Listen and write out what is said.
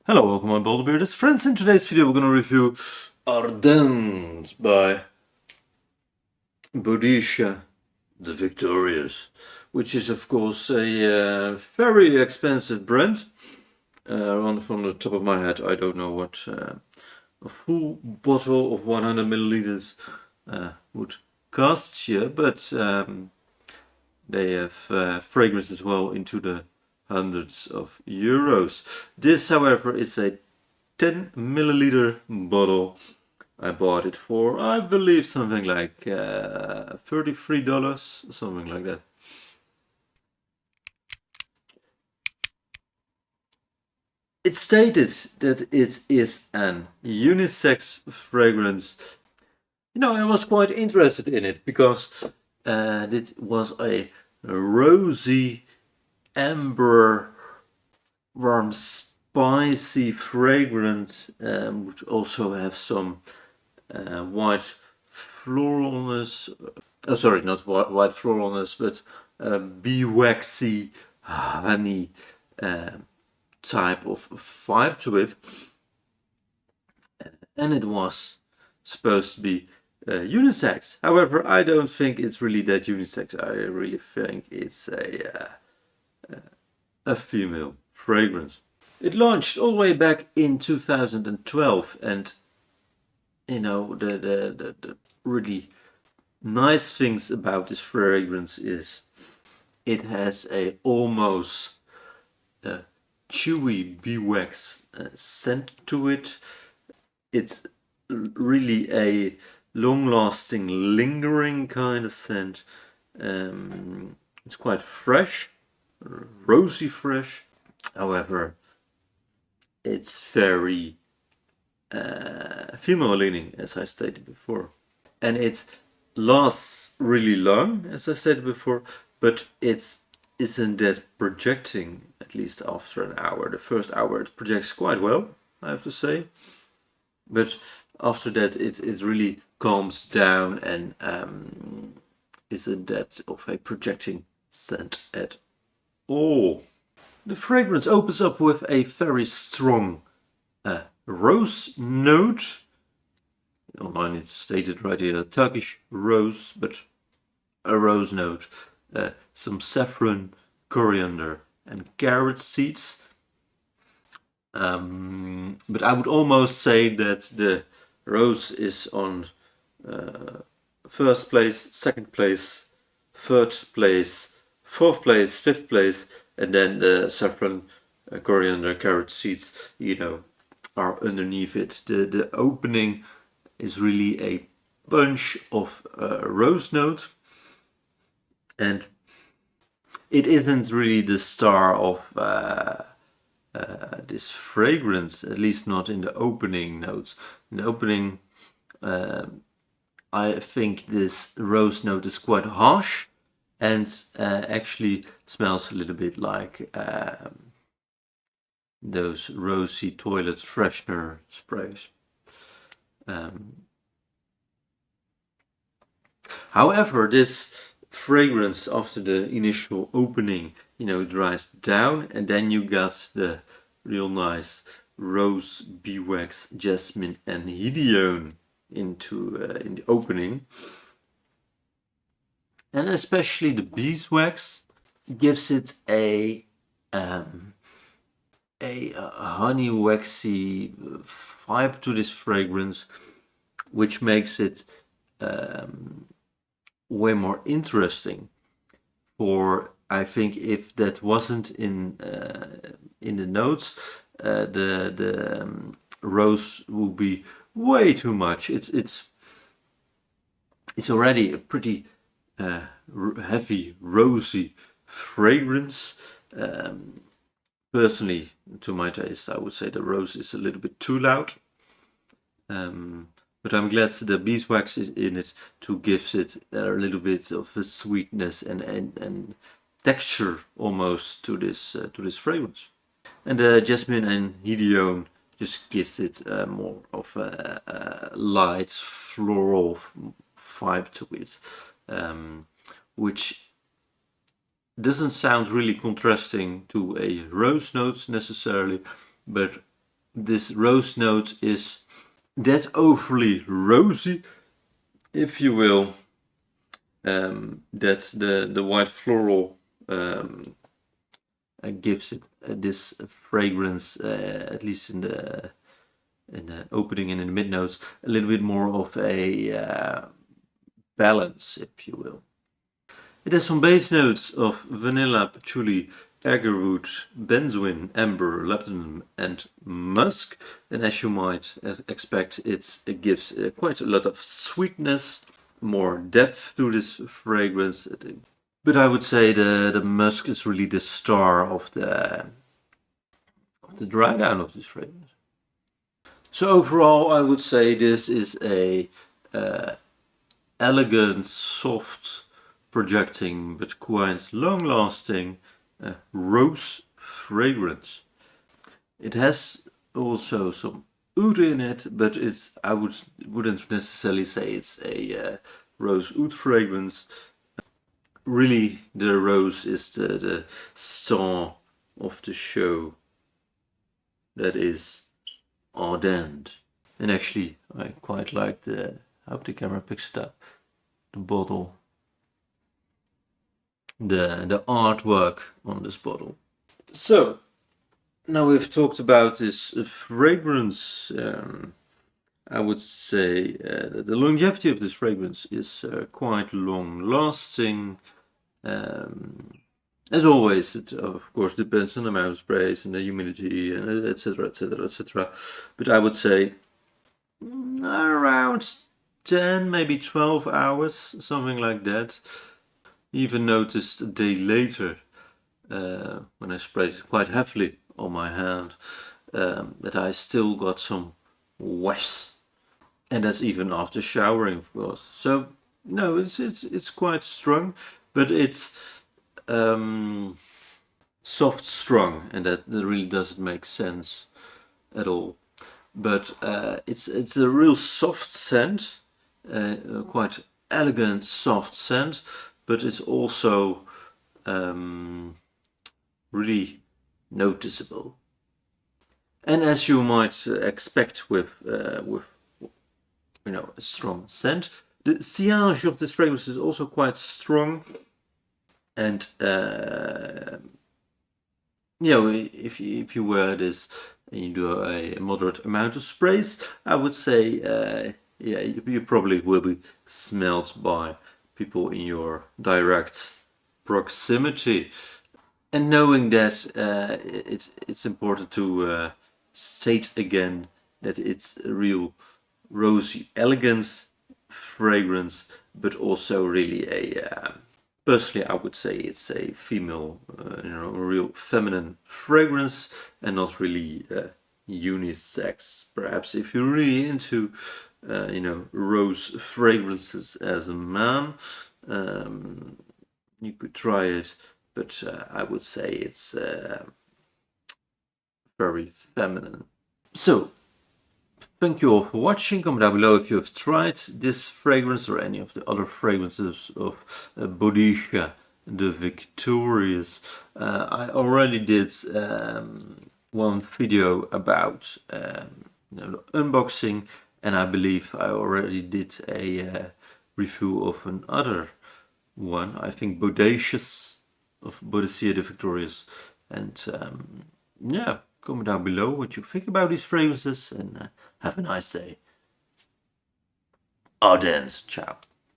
Hello, welcome on Bearded friends. In today's video we're going to review Ardent by Boadicea the Victorious, which is of course a very expensive brand. From the top of my head I don't know what a full bottle of 100 milliliters would cost here, but they have fragrance as well into the hundreds of euros. This, however, is a 10 milliliter bottle. I bought it for, I believe, something like $33, something like that. It's stated that it is an unisex fragrance. You know, I was quite interested in it because it was a rosy, amber, warm, spicy fragrance, which also have some white floralness. Sorry, not white floralness, but bee waxy, honey type of vibe to it. And it was supposed to be unisex. However, I don't think it's really that unisex. I really think it's a female fragrance. It launched all the way back in 2012, and you know, the really nice things about this fragrance is it has a almost chewy bee wax scent to it. It's really a long-lasting, lingering kind of scent. It's quite fresh, rosy fresh. However, it's very female leaning, as I stated before, and it lasts really long, as I said before, but it isn't that projecting, at least after an hour. The first hour it projects quite well, I have to say, but after that it really calms down and isn't that of a projecting scent at all. The fragrance opens up with a very strong rose note. Online it's stated right here, Turkish rose, but a rose note. Some saffron, coriander and carrot seeds. But I would almost say that the rose is on first place, second place, third place, fourth place, fifth place, and then the saffron, coriander, carrot seeds, you know, are underneath it. The opening is really a bunch of rose note, and it isn't really the star of this fragrance, at least not in the opening notes. In the opening, I think this rose note is quite harsh and actually smells a little bit like those rosy toilet freshener sprays. However, this fragrance after the initial opening, you know, dries down, and then you got the real nice rose, bee wax, jasmine and hedione into in the opening, and especially the beeswax gives it a honey waxy vibe to this fragrance, which makes it way more interesting. For I think if that wasn't in the notes, the rose would be way too much. It's already a pretty heavy rosy fragrance. Personally, to my taste, I would say the rose is a little bit too loud. But I'm glad the beeswax is in it to give it a little bit of a sweetness and texture almost to this fragrance. And the jasmine and hedione just gives it more of a light floral vibe to it, which doesn't sound really contrasting to a rose note necessarily, but this rose note is that overly rosy, if you will. That's the white floral gives it this fragrance, at least in the opening and in the mid notes, a little bit more of a balance, if you will. It has some base notes of vanilla, patchouli, agarwood, benzoin, amber, lepidum, and musk. And as you might expect, it gives quite a lot of sweetness, more depth to this fragrance. But I would say the musk is really the star of the dry down of this fragrance. So overall, I would say this is a elegant, soft, projecting, but quite long-lasting rose fragrance. It has also some oud in it, but I wouldn't necessarily say it's a rose oud fragrance. Really, the rose is the star of the show. That is Ardent. And actually, I quite like I hope the camera picks it up, the bottle, the artwork on this bottle. So, now we've talked about this fragrance. I would say the longevity of this fragrance is quite long-lasting. As always, it of course depends on the amount of sprays and the humidity and etc, etc, etc. But I would say around 10, maybe 12 hours, something like that. Even noticed a day later, when I sprayed it quite heavily on my hand, that I still got some whiffs. And that's even after showering, of course. So no, it's quite strong, but it's soft strong, and that really doesn't make sense at all. But it's a real soft scent, quite elegant soft scent, but it's also really noticeable. And as you might expect with a strong scent, the sillage of this fragrance is also quite strong. And if you wear this and you do a moderate amount of sprays, I would say you probably will be smelled by people in your direct proximity. And knowing that, it's important to state again that it's a real rosy elegance fragrance, but also really personally I would say it's a female, a real feminine fragrance, and not really unisex. Perhaps if you're really into rose fragrances as a man, you could try it, but I would say it's very feminine. So, thank you all for watching. Comment down below if you have tried this fragrance or any of the other fragrances of Boadicea the Victorious. I already did one video about the unboxing, and I believe I already did a review of another one. I think Boadicea the Victorious. And yeah, comment down below what you think about these fragrances, and have a nice day. Ardent. Ciao.